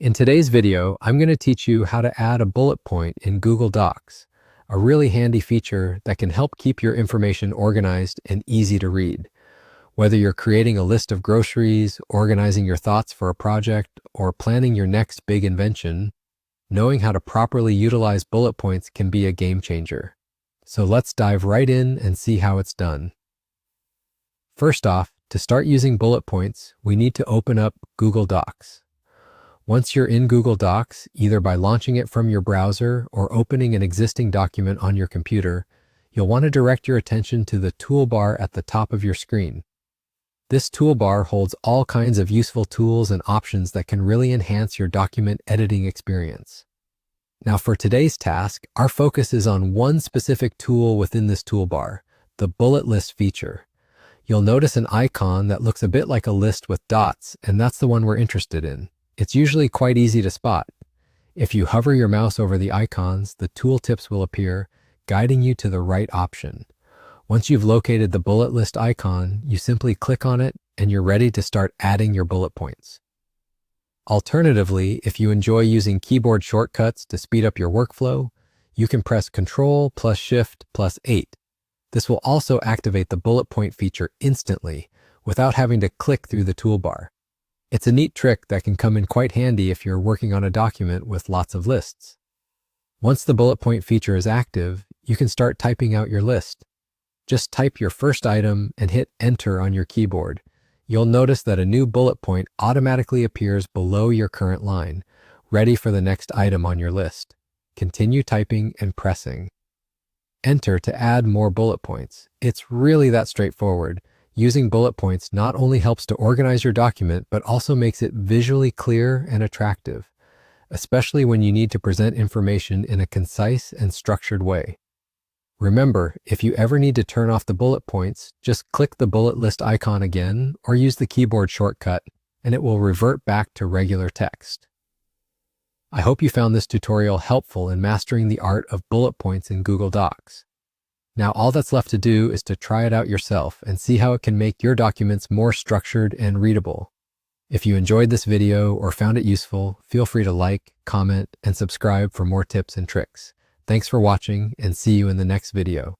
In today's video, I'm going to teach you how to add a bullet point in Google Docs, a really handy feature that can help keep your information organized and easy to read. Whether you're creating a list of groceries, organizing your thoughts for a project, or planning your next big invention, knowing how to properly utilize bullet points can be a game changer. So let's dive right in and see how it's done. First off, to start using bullet points, we need to open up Google Docs. Once you're in Google Docs, either by launching it from your browser or opening an existing document on your computer, you'll want to direct your attention to the toolbar at the top of your screen. This toolbar holds all kinds of useful tools and options that can really enhance your document editing experience. Now for today's task, our focus is on one specific tool within this toolbar, the bullet list feature. You'll notice an icon that looks a bit like a list with dots, and that's the one we're interested in. It's usually quite easy to spot. If you hover your mouse over the icons, the tooltips will appear, guiding you to the right option. Once you've located the bullet list icon, you simply click on it and you're ready to start adding your bullet points. Alternatively, if you enjoy using keyboard shortcuts to speed up your workflow, you can press Ctrl plus Shift plus 8. This will also activate the bullet point feature instantly without having to click through the toolbar. It's a neat trick that can come in quite handy if you're working on a document with lots of lists. Once the bullet point feature is active, you can start typing out your list. Just type your first item and hit Enter on your keyboard. You'll notice that a new bullet point automatically appears below your current line, ready for the next item on your list. Continue typing and pressing. Enter to add more bullet points. It's really that straightforward. Using bullet points not only helps to organize your document, but also makes it visually clear and attractive, especially when you need to present information in a concise and structured way. Remember, if you ever need to turn off the bullet points, just click the bullet list icon again or use the keyboard shortcut, and it will revert back to regular text. I hope you found this tutorial helpful in mastering the art of bullet points in Google Docs. Now all that's left to do is to try it out yourself and see how it can make your documents more structured and readable. If you enjoyed this video or found it useful, feel free to like, comment, and subscribe for more tips and tricks. Thanks for watching, and see you in the next video.